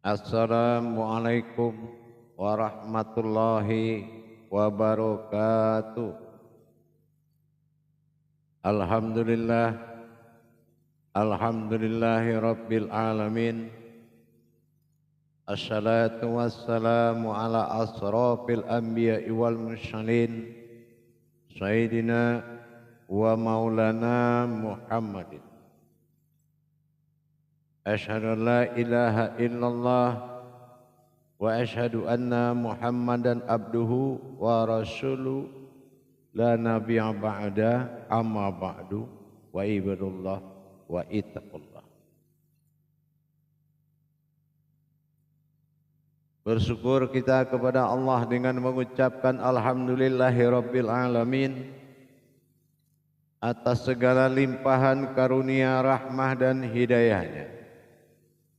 Assalamualaikum warahmatullahi wabarakatuh. Alhamdulillah, alhamdulillahi rabbil alamin. Assalatu wassalamu ala asrafil anbiya'i wal mursalin Sayyidina wa maulana Muhammadin. Asyhadu an la ilaha illallah wa asyhadu anna Muhammadan abduhu wa rasuluh la nabiyya ba'da amma ba'du wa ibadullah wa ittaqullah. Bersyukur kita kepada Allah dengan mengucapkan alhamdulillahi rabbil alamin atas segala limpahan karunia, rahmah dan hidayahnya,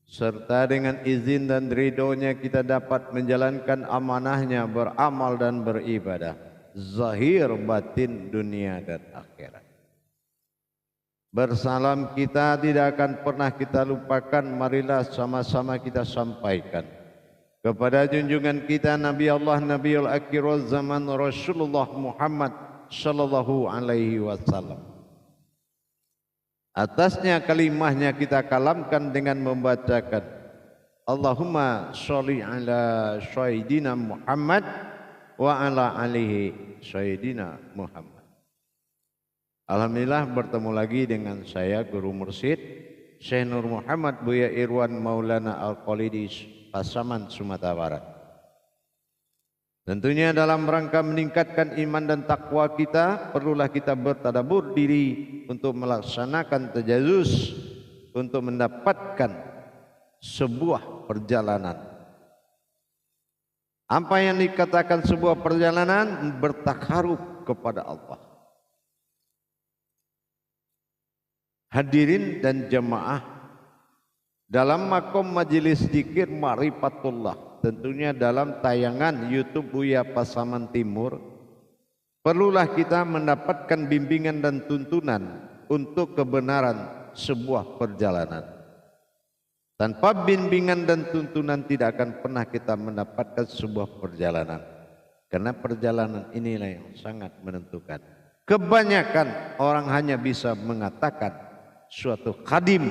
serta dengan izin dan ridhonya kita dapat menjalankan amanahnya, beramal dan beribadah, zahir batin dunia dan akhirat. Bersalam kita tidak akan pernah kita lupakan, marilah sama-sama kita sampaikan kepada junjungan kita Nabi Allah Nabiul Akhirul Zaman Rasulullah Muhammad sallallahu alaihi wasallam. Atasnya kalimahnya kita kalamkan dengan membacakan Allahumma sholli ala sayyidina Muhammad wa ala alihi sayyidina Muhammad. Alhamdulillah bertemu lagi dengan saya Guru Mursyid Syekh Nur Muhammad Buya Irwan Maulana Al-Qalidi Pasaman, Sumatera Barat. Tentunya dalam rangka meningkatkan iman dan takwa kita, perlulah kita bertadabbur diri untuk melaksanakan tajazus untuk mendapatkan sebuah perjalanan. Apa yang dikatakan sebuah perjalanan? Bertakarub kepada Allah. Hadirin dan jemaah dalam makom majelis zikir Ma'rifatullah, tentunya dalam tayangan YouTube Buya Pasaman Timur, perlulah kita mendapatkan bimbingan dan tuntunan untuk kebenaran sebuah perjalanan. Tanpa bimbingan dan tuntunan tidak akan pernah kita mendapatkan sebuah perjalanan, karena perjalanan inilah yang sangat menentukan. Kebanyakan orang hanya bisa mengatakan suatu khadim,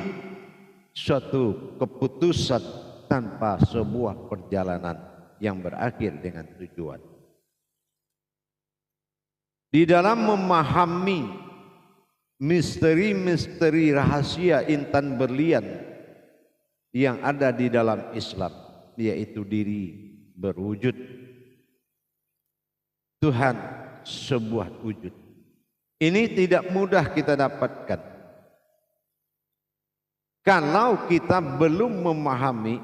suatu keputusan tanpa sebuah perjalanan yang berakhir dengan tujuan. Di dalam memahami misteri-misteri rahasia intan berlian yang ada di dalam Islam, yaitu diri berwujud, Tuhan sebuah wujud. Ini tidak mudah kita dapatkan kalau kita belum memahami,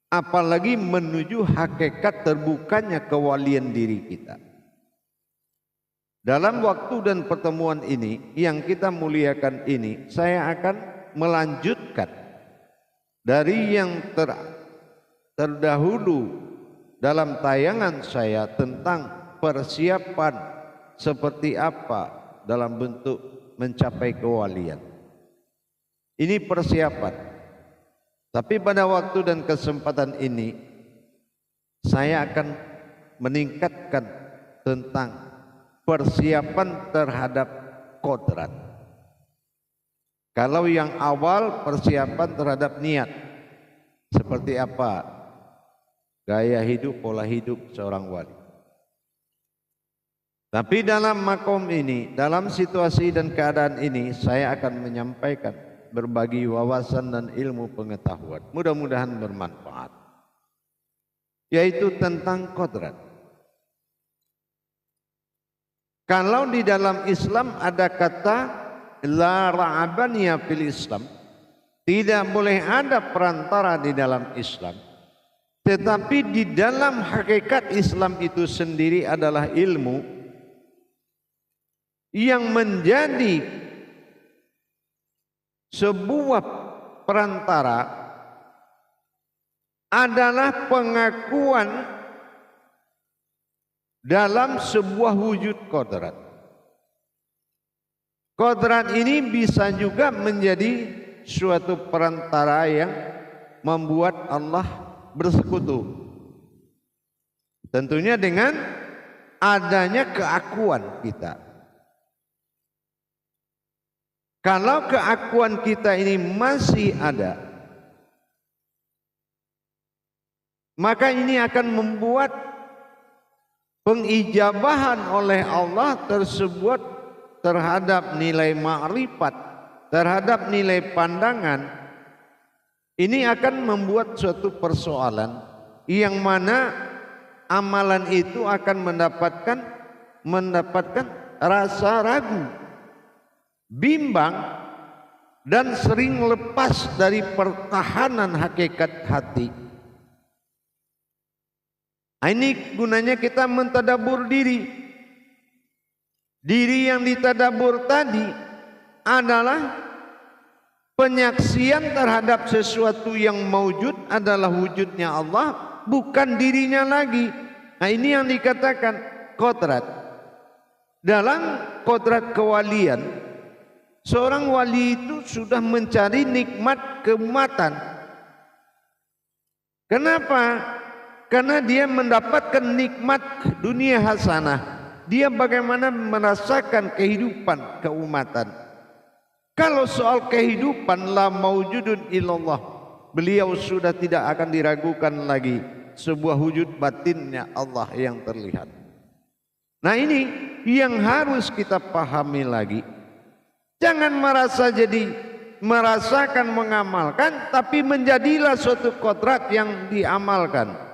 apalagi menuju hakikat terbukanya kewalian diri kita. Dalam waktu dan pertemuan ini yang kita muliakan ini, saya akan melanjutkan dari yang terdahulu dalam tayangan saya tentang persiapan seperti apa dalam bentuk mencapai kewalian. Ini persiapan. Tapi pada waktu dan kesempatan ini saya akan meningkatkan tentang persiapan terhadap kodrat. Kalau yang awal persiapan terhadap niat, seperti apa gaya hidup, pola hidup seorang wali. Tapi dalam makom ini, dalam situasi dan keadaan ini, saya akan menyampaikan berbagi wawasan dan ilmu pengetahuan, mudah-mudahan bermanfaat, yaitu tentang kodrat. Kalau di dalam Islam ada kata la ra'abaniyah fil Islam, tidak boleh ada perantara di dalam Islam, tetapi di dalam hakikat Islam itu sendiri adalah ilmu yang menjadi sebuah perantara, adalah pengakuan dalam sebuah wujud kodrat. Kodrat ini bisa juga menjadi suatu perantara yang membuat Allah bersekutu? Tentunya dengan adanya keakuan kita. Kalau keakuan kita ini masih ada, maka ini akan membuat pengijabahan oleh Allah tersebut terhadap nilai ma'rifat, terhadap nilai pandangan. Ini akan membuat suatu persoalan yang mana amalan itu akan mendapatkan rasa ragu, bimbang, dan sering lepas dari pertahanan hakikat hati. Ini gunanya kita mentadabur diri. Diri yang ditadabur tadi adalah penyaksian terhadap sesuatu yang maujud adalah wujudnya Allah, bukan dirinya lagi. Nah, ini yang dikatakan kodrat. Dalam kodrat kewalian, seorang wali itu sudah mencari nikmat keumatan. Kenapa? Karena dia mendapatkan nikmat dunia hasanah. Dia bagaimana merasakan kehidupan keumatan. Kalau soal kehidupan la maujudun illallah, beliau sudah tidak akan diragukan lagi sebuah wujud batinnya Allah yang terlihat. Nah, ini yang harus kita pahami lagi. Jangan merasakan mengamalkan, tapi menjadilah suatu kodrat yang diamalkan.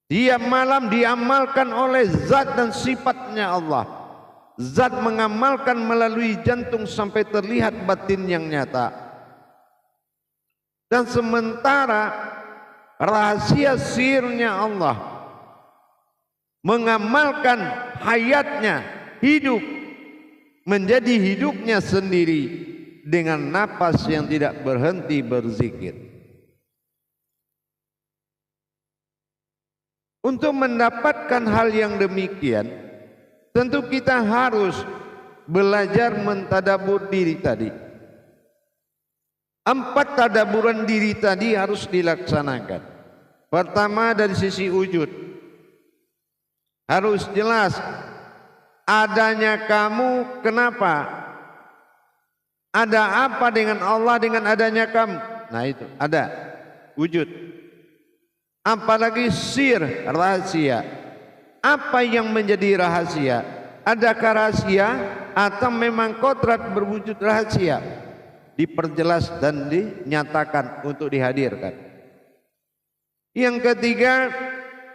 Tiap malam diamalkan oleh zat dan sifatnya Allah. Zat mengamalkan melalui jantung sampai terlihat batin yang nyata. Dan sementara rahasia sirnya Allah mengamalkan hayatnya, hidup menjadi hidupnya sendiri dengan napas yang tidak berhenti berzikir. Untuk mendapatkan hal yang demikian, tentu kita harus belajar mentadabur diri tadi. 4 tadaburan diri tadi harus dilaksanakan. Pertama, dari sisi wujud, harus jelas adanya kamu. Kenapa? Ada apa dengan Allah dengan adanya kamu? Nah, itu ada wujud. Apalagi sir, rahasia. Apa yang menjadi rahasia? Adakah rahasia atau memang kodrat berwujud rahasia? Diperjelas dan dinyatakan untuk dihadirkan. Yang ketiga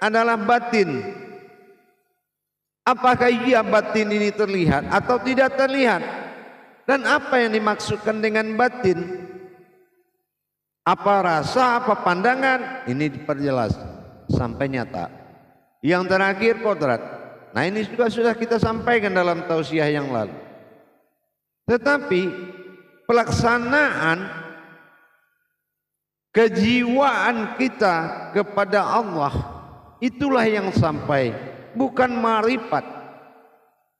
adalah batin. Apakah iya batin ini terlihat atau tidak terlihat? Dan apa yang dimaksudkan dengan batin? Apa rasa, apa pandangan? Ini diperjelas sampai nyata. Yang terakhir kodrat. Nah, ini juga sudah kita sampaikan dalam tausiah yang lalu. Tetapi pelaksanaan kejiwaan kita kepada Allah, itulah yang sampai, bukan marifat.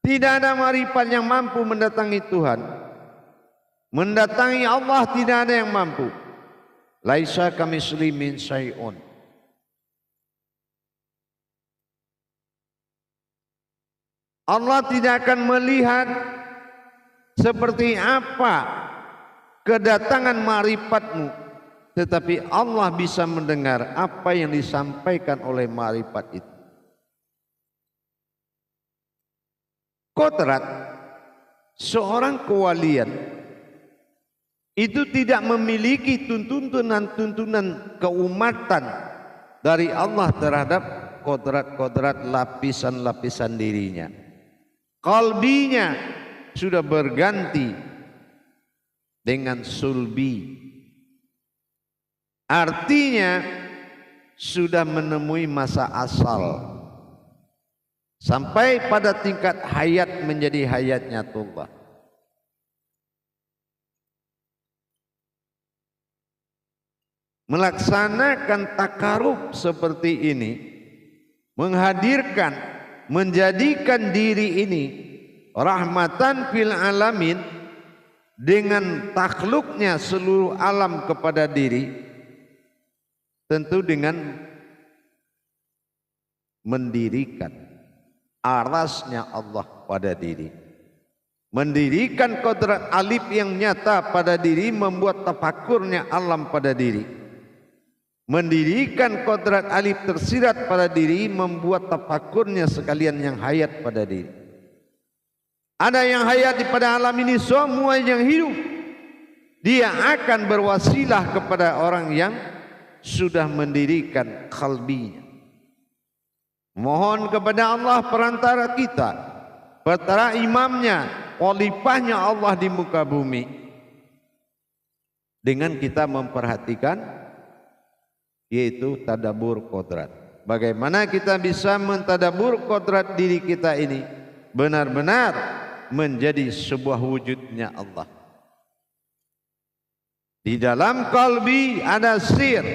Tidak ada marifat yang mampu mendatangi Tuhan. Mendatangi Allah tidak ada yang mampu. Laisa kamitslihi min syai'un. Allah tidak akan melihat seperti apa kedatangan marifatmu, tetapi Allah bisa mendengar apa yang disampaikan oleh marifat itu. Kodrat seorang kewalian itu tidak memiliki tuntunan keumatan dari Allah terhadap kodrat-kodrat lapisan-lapisan dirinya. Qalbinya sudah berganti dengan sulbi. Artinya sudah menemui masa asal. Sampai pada tingkat hayat menjadi hayatnya Allah. Melaksanakan takarub seperti ini, menghadirkan, menjadikan diri ini rahmatan fil alamin, dengan takhluknya seluruh alam kepada diri, Tentu dengan mendirikan arasnya Allah pada diri. Mendirikan kodrat alif yang nyata pada diri, membuat tafakurnya alam pada diri. Mendirikan kodrat alif tersirat pada diri, membuat tafakurnya sekalian yang hayat pada diri. Ada yang hayat pada alam ini, semua yang hidup, dia akan berwasilah kepada orang yang sudah mendirikan qalbinya. Mohon kepada Allah perantara kita, perantara imamnya, khalifahnya Allah di muka bumi, dengan kita memperhatikan yaitu tadabbur kodrat. Bagaimana kita bisa mentadabbur kodrat diri kita ini benar-benar menjadi sebuah wujudnya Allah. Di dalam kalbi ada sir,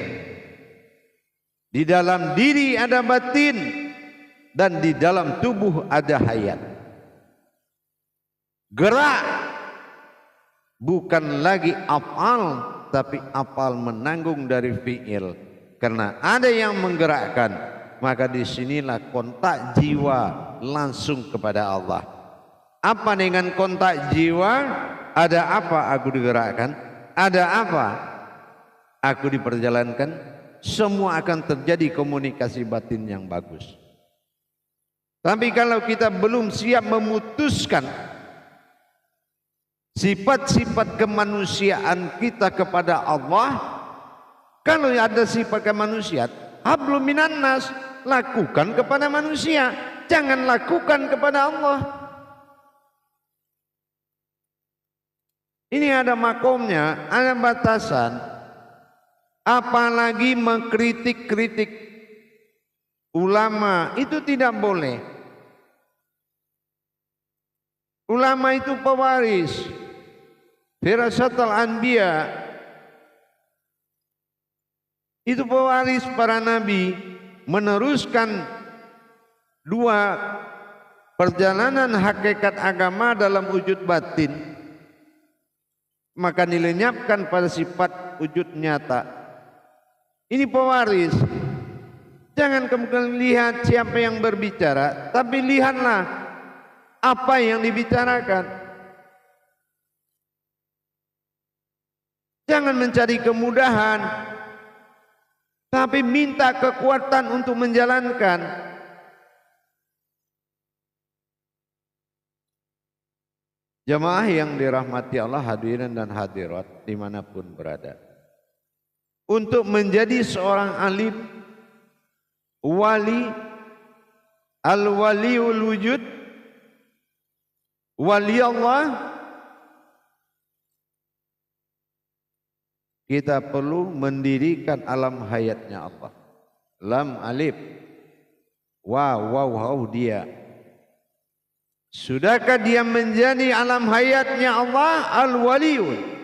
di dalam diri ada batin, dan di dalam tubuh ada hayat. Gerak bukan lagi afal, tapi afal menanggung dari fi'il. Karena ada yang menggerakkan, maka disinilah kontak jiwa langsung kepada Allah. Apa dengan kontak jiwa? Ada apa aku digerakkan? Ada apa aku diperjalankan? Semua akan terjadi komunikasi batin yang bagus. Tapi kalau kita belum siap memutuskan sifat-sifat kemanusiaan kita kepada Allah, kalau ada sifat kemanusiaan, hablum minan nas, lakukan kepada manusia, jangan lakukan kepada Allah. Ini ada makomnya, ada batasan. Apalagi mengkritik-kritik ulama, itu tidak boleh. Ulama itu pewaris firasatul anbiya, itu pewaris para nabi, meneruskan dua perjalanan hakikat agama dalam wujud batin, maka dilenyapkan pada sifat wujud nyata. Ini pewaris. Jangan kemudian lihat siapa yang berbicara, tapi lihatlah apa yang dibicarakan. Jangan mencari kemudahan, tapi minta kekuatan untuk menjalankan. Jamaah yang dirahmati Allah, hadirin dan hadirat dimanapun berada, untuk menjadi seorang alim, wali, al-waliul wujud, wali Allah, kita perlu mendirikan alam hayatnya Allah. Lam alif, waw dia. Sudahkah dia menjadi alam hayatnya Allah al-waliyun?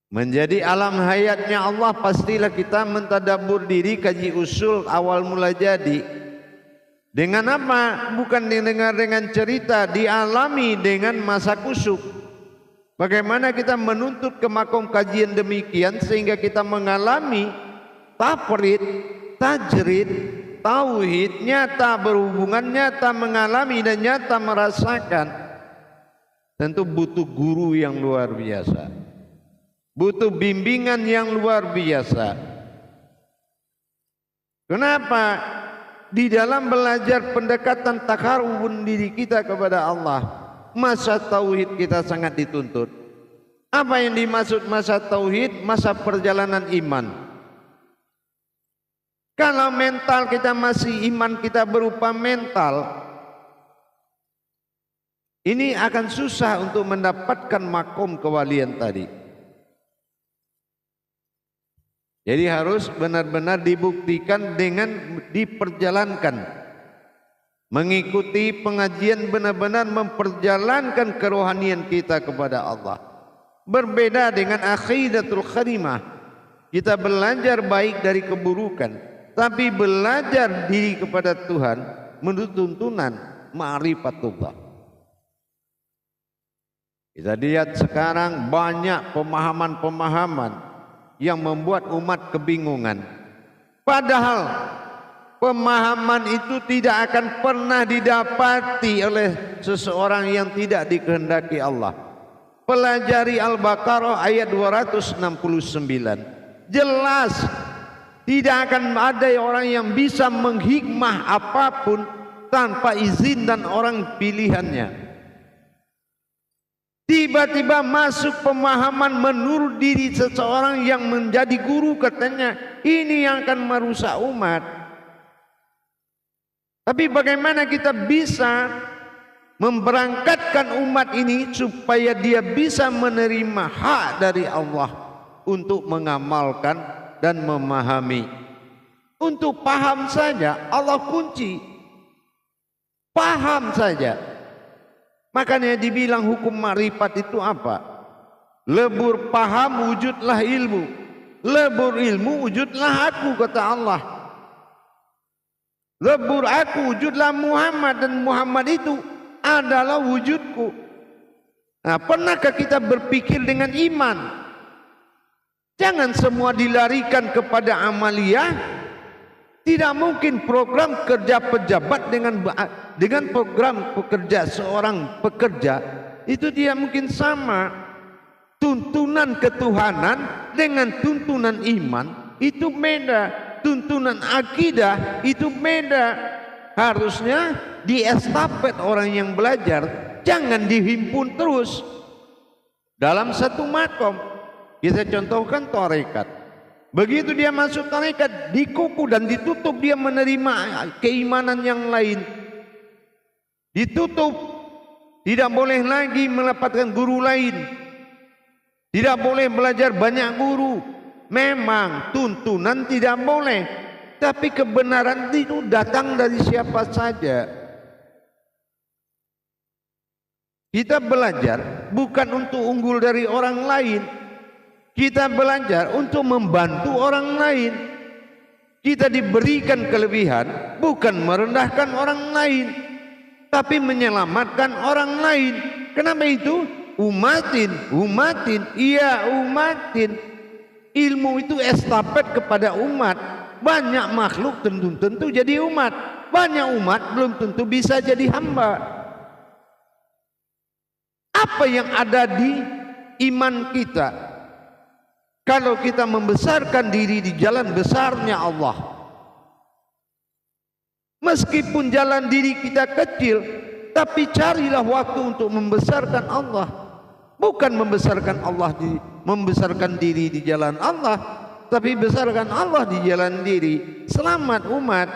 Menjadi alam hayatnya Allah, pastilah kita mentadabbur diri, kaji usul awal mula jadi. Dengan apa? Bukan didengar dengan cerita, dialami dengan masa kusuk. Bagaimana kita menuntut ke makom kajian demikian sehingga kita mengalami tafrid, tajrid, tauhid nyata, berhubungan nyata, mengalami dan nyata merasakan. Tentu butuh guru yang luar biasa, butuh bimbingan yang luar biasa. Kenapa? Di dalam belajar pendekatan takarubun diri kita kepada Allah, masa tauhid kita sangat dituntut. Apa yang dimaksud masa tauhid? Masa perjalanan iman. Kalau mental kita masih, iman kita berupa mental, ini akan susah untuk mendapatkan makom kewalian tadi. Jadi harus benar-benar dibuktikan dengan diperjalankan. Mengikuti pengajian, benar-benar memperjalankan kerohanian kita kepada Allah. Berbeda dengan akhidatul kharimah. Kita belajar baik dari keburukan, tapi belajar diri kepada Tuhan menurut tuntunan ma'rifatullah. Kita lihat sekarang banyak pemahaman-pemahaman yang membuat umat kebingungan. Padahal pemahaman itu tidak akan pernah didapati oleh seseorang yang tidak dikehendaki Allah. Pelajari Al-Baqarah ayat 269. Jelas tidak akan ada orang yang bisa menghikmah apapun tanpa izin dan orang pilihannya. Tiba-tiba masuk pemahaman menurut diri seseorang yang menjadi guru, katanya ini yang akan merusak umat. Tapi bagaimana kita bisa memberangkatkan umat ini supaya dia bisa menerima hak dari Allah untuk mengamalkan dan memahami. Untuk paham saja Allah kunci. Paham saja. Makanya dibilang hukum ma'rifat itu apa? Lebur paham wujudlah ilmu. Lebur ilmu wujudlah aku, kata Allah. Lebur aku wujudlah Muhammad, dan Muhammad itu adalah wujudku. Nah, pernahkah kita berpikir dengan iman? Jangan semua dilarikan kepada amaliyah. Tidak mungkin program kerja pejabat dengan program pekerja seorang pekerja itu dia mungkin sama. Tuntunan ketuhanan dengan tuntunan iman itu beda. Tuntunan akidah itu beda. Harusnya diestafet orang yang belajar, jangan dihimpun terus dalam satu makom. Kita contohkan tarekat. Begitu dia masuk tarekat, dikuku dan ditutup dia menerima keimanan yang lain. Ditutup, tidak boleh lagi mendapatkan guru lain. Tidak boleh belajar banyak guru. Memang tuntunan tidak boleh, tapi kebenaran itu datang dari siapa saja. Kita belajar bukan untuk unggul dari orang lain. Kita belajar untuk membantu orang lain. Kita diberikan kelebihan bukan merendahkan orang lain, tapi menyelamatkan orang lain. Kenapa itu? Umatin, iya umatin. Ilmu itu estafet kepada umat. Banyak makhluk tentu jadi umat. Banyak umat belum tentu bisa jadi hamba. Apa yang ada di iman kita? Kalau kita membesarkan diri di jalan besarnya Allah, meskipun jalan diri kita kecil, tapi carilah waktu untuk membesarkan Allah. Bukan membesarkan diri di jalan Allah, tapi besarkan Allah di jalan diri. Selamat umat.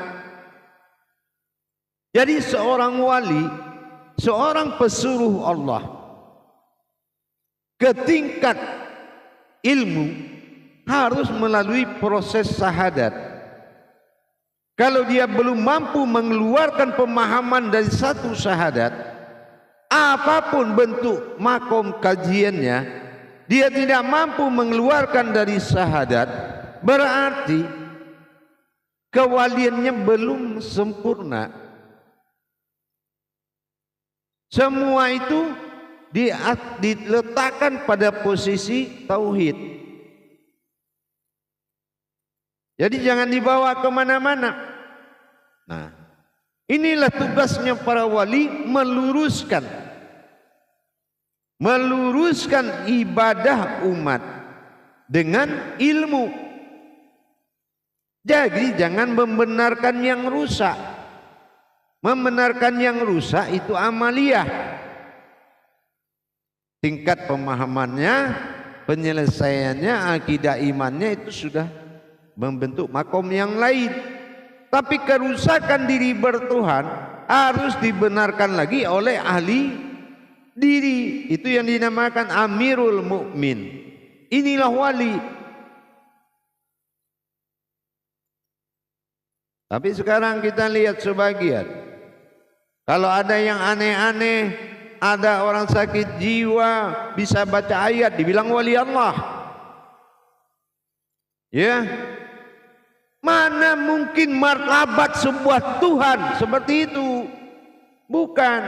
Jadi seorang wali, seorang pesuruh Allah ke tingkat ilmu harus melalui proses syahadat. Kalau dia belum mampu mengeluarkan pemahaman dari satu syahadat, apapun bentuk makom kajiannya, dia tidak mampu mengeluarkan dari syahadat, berarti kewaliannya belum sempurna. Semua itu diletakkan pada posisi tauhid. Jadi jangan dibawa kemana-mana. Nah, inilah tugasnya para wali, meluruskan ibadah umat dengan ilmu. Jadi jangan membenarkan yang rusak. Membenarkan yang rusak itu amaliyah. Tingkat pemahamannya, penyelesaiannya, akidah imannya itu sudah membentuk makom yang lain. Tapi kerusakan diri bertuhan harus dibenarkan lagi oleh ahli diri. Itu yang dinamakan Amirul Mukmin. Inilah wali. Tapi sekarang kita lihat sebagian. Kalau ada yang aneh-aneh, ada orang sakit jiwa bisa baca ayat dibilang wali Allah. Ya. Mana mungkin martabat sebuah Tuhan seperti itu? Bukan.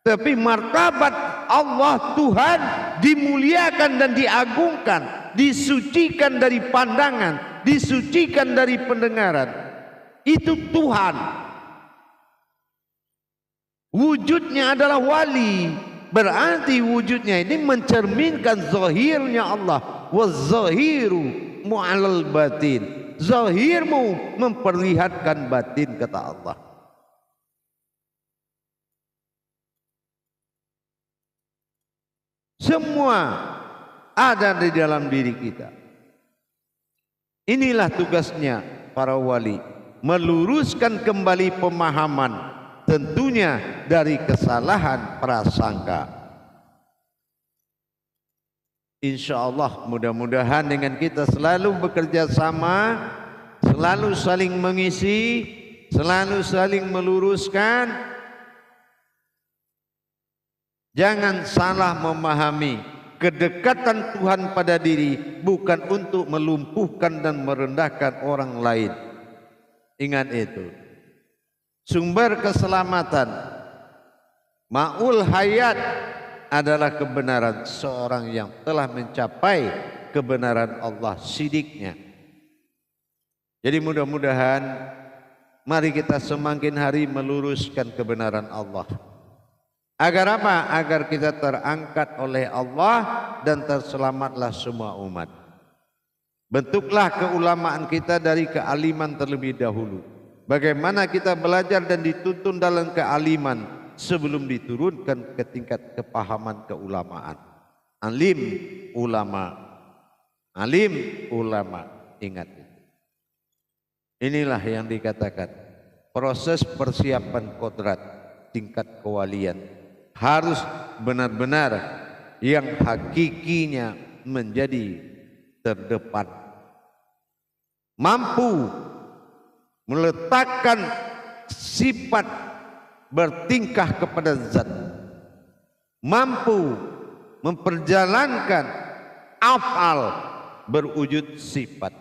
Tapi martabat Allah Tuhan dimuliakan dan diagungkan, disucikan dari pandangan, disucikan dari pendengaran. Itu Tuhan. Wujudnya adalah wali. Berarti wujudnya ini mencerminkan zahirnya Allah. Waz-zahiru mu'alal batin. Zahirmu memperlihatkan batin, kata Allah. Semua ada di dalam diri kita. Inilah tugasnya para wali, meluruskan kembali pemahaman, tentunya dari kesalahan prasangka. Insya Allah mudah-mudahan dengan kita selalu bekerja sama, selalu saling mengisi, selalu saling meluruskan. Jangan salah memahami, kedekatan Tuhan pada diri bukan untuk melumpuhkan dan merendahkan orang lain. Ingat itu. Sumber keselamatan, ma'ul hayat adalah kebenaran seorang yang telah mencapai kebenaran Allah sidiknya. Jadi mudah-mudahan mari kita semakin hari meluruskan kebenaran Allah. Agar apa? Agar kita terangkat oleh Allah dan terselamatlah semua umat. Bentuklah keulamaan kita dari kealiman terlebih dahulu. Bagaimana kita belajar dan dituntun dalam kealiman sebelum diturunkan ke tingkat kepahaman keulamaan. Alim ulama. Alim ulama. Ingat itu. Inilah yang dikatakan proses persiapan kodrat tingkat kewalian harus benar-benar yang hakikinya menjadi terdepan, mampu meletakkan sifat bertingkah kepada zat, mampu memperjalankan af'al berwujud sifat,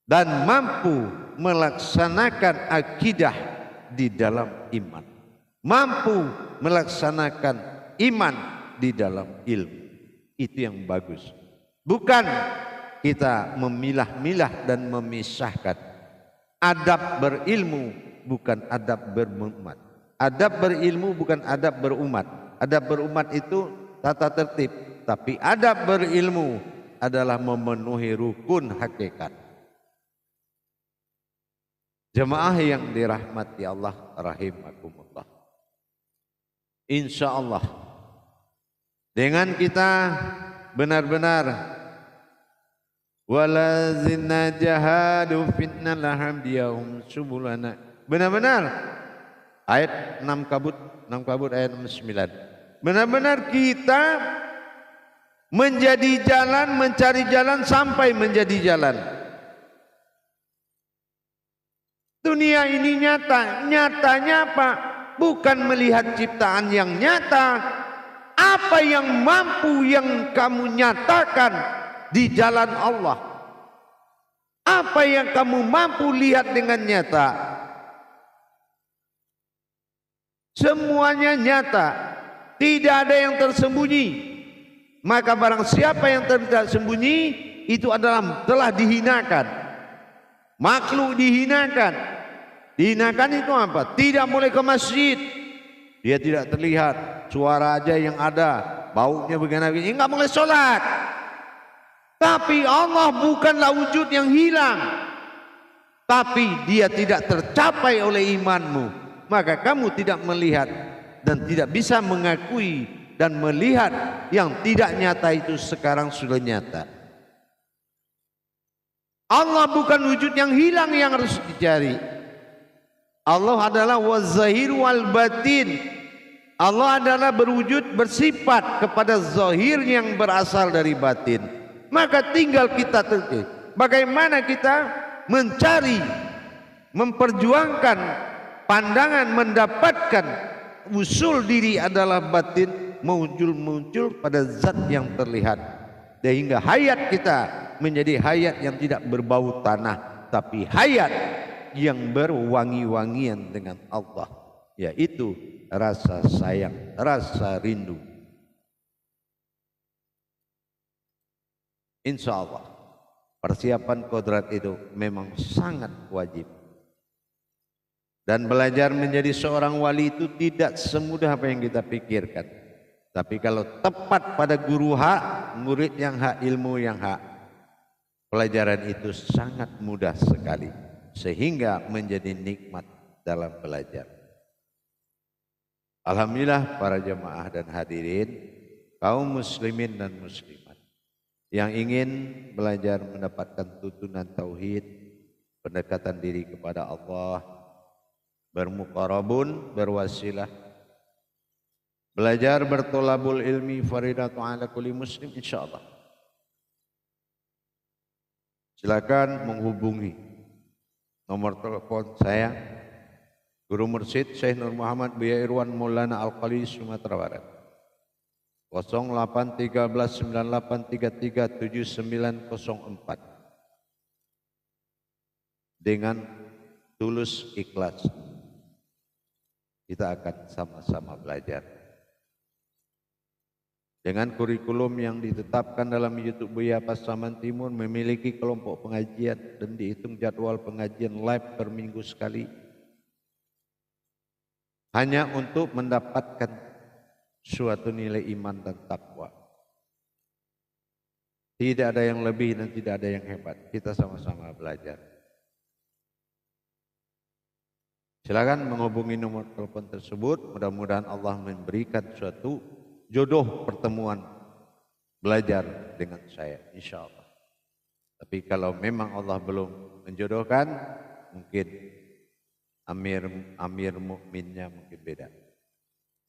dan mampu melaksanakan akidah di dalam iman, mampu melaksanakan iman di dalam ilmu. Itu yang bagus. Bukan kita memilah-milah dan memisahkan. Adab berilmu bukan adab berumat. Adab berilmu bukan adab berumat. Adab berumat itu tata tertib. Tapi adab berilmu adalah memenuhi rukun hakikat. Jemaah yang dirahmati Allah rahimakumullah. Insya Allah dengan kita benar-benar walazina jahadu fitna lahamdiyahum subulana, benar-benar ayat 6 kabut ayat 9, benar-benar kita menjadi jalan, mencari jalan sampai menjadi jalan. Dunia ini nyata, nyatanya apa? Bukan melihat ciptaan yang nyata, apa yang mampu yang kamu nyatakan di jalan Allah, apa yang kamu mampu lihat dengan nyata. Semuanya nyata, tidak ada yang tersembunyi. Maka barang siapa yang tidak sembunyi, itu adalah telah dihinakan. Makhluk dihinakan. Dihinakan itu apa? Tidak boleh ke masjid, dia tidak terlihat, suara aja yang ada, baunya begini-begini, enggak boleh sholat. Tapi Allah bukanlah wujud yang hilang, tapi dia tidak tercapai oleh imanmu, maka kamu tidak melihat dan tidak bisa mengakui dan melihat yang tidak nyata itu sekarang sudah nyata. Allah bukan wujud yang hilang yang harus dicari. Allah adalah waz-zahir wal batin. Allah adalah berwujud bersifat kepada zahir yang berasal dari batin. Maka tinggal kita terus bagaimana kita mencari, memperjuangkan pandangan, mendapatkan usul diri adalah batin, muncul pada zat yang terlihat, sehingga hayat kita menjadi hayat yang tidak berbau tanah, tapi hayat yang berwangi-wangian dengan Allah, yaitu rasa sayang, rasa rindu. Insya Allah persiapan kodrat itu memang sangat wajib. Dan belajar menjadi seorang wali itu tidak semudah apa yang kita pikirkan. Tapi kalau tepat pada guru hak, murid yang hak, ilmu yang hak, pelajaran itu sangat mudah sekali. Sehingga menjadi nikmat dalam belajar. Alhamdulillah para jemaah dan hadirin, kaum muslimin dan muslimat yang ingin belajar mendapatkan tuntunan tauhid, pendekatan diri kepada Allah, bermuqarabun, berwasilah, belajar bertolabul ilmi faridatu ala kulli muslim insyaallah. Silakan menghubungi nomor telepon saya, Guru Mursyid Syekh Nur Muhammad Buya Irwan Maulana Al-Qali Sumatera Barat. 081398337904 dengan tulus ikhlas. Kita akan sama-sama belajar. Dengan kurikulum yang ditetapkan dalam YouTube Buya Pasaman Timur, memiliki kelompok pengajian dan dihitung jadwal pengajian live per minggu sekali. Hanya untuk mendapatkan suatu nilai iman dan takwa. Tidak ada yang lebih dan tidak ada yang hebat. Kita sama-sama belajar. Silakan menghubungi nomor telepon tersebut. Mudah-mudahan Allah memberikan suatu jodoh pertemuan belajar dengan saya, insya Allah. Tapi kalau memang Allah belum menjodohkan, mungkin amir mukminnya mungkin beda.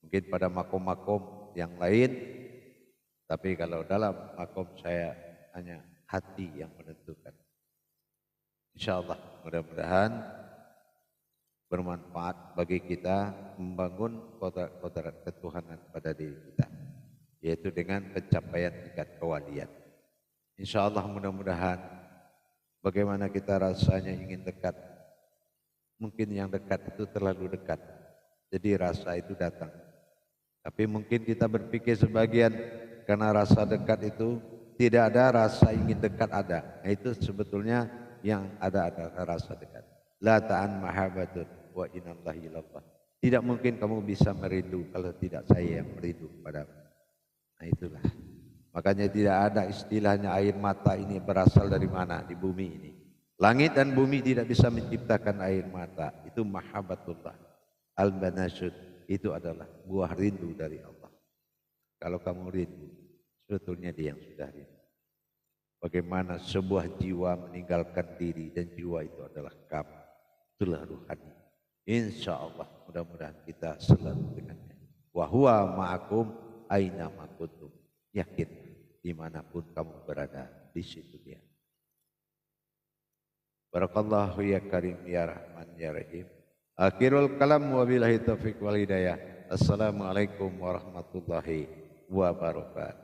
Mungkin pada makom-makom yang lain. Tapi kalau dalam makom saya hanya hati yang menentukan. Insya Allah mudah-mudahan bermanfaat bagi kita membangun kodrat ketuhanan pada diri kita, yaitu dengan pencapaian tingkat kewalian. Insya Allah mudah-mudahan bagaimana kita rasanya ingin dekat, mungkin yang dekat itu terlalu dekat, jadi rasa itu datang. Tapi mungkin kita berpikir sebagian karena rasa dekat itu tidak ada, rasa ingin dekat ada. Nah, itu sebetulnya yang ada adalah rasa dekat. La ta'an mahabbatun wa inallahi ilallah. Tidak mungkin kamu bisa merindu kalau tidak saya yang merindu kepadamu. Nah itulah. Makanya tidak ada istilahnya air mata ini berasal dari mana di bumi ini. Langit dan bumi tidak bisa menciptakan air mata. Itu mahabbatullah. Al-banasud itu adalah buah rindu dari Allah. Kalau kamu rindu, sebetulnya dia yang sudah rindu. Bagaimana sebuah jiwa meninggalkan diri dan jiwa itu adalah kamu. Itulah ruhani. Insya Allah mudah-mudahan kita selalu dengannya. Wa huwa ma'akum aina ma kuntum. Yakin dimanapun kamu berada, di situ dia. Barakallahu ya karim ya rahman ya rahim. Akhirul kalam wa billahi taufiq wal hidayah. Assalamualaikum warahmatullahi wabarakatuh.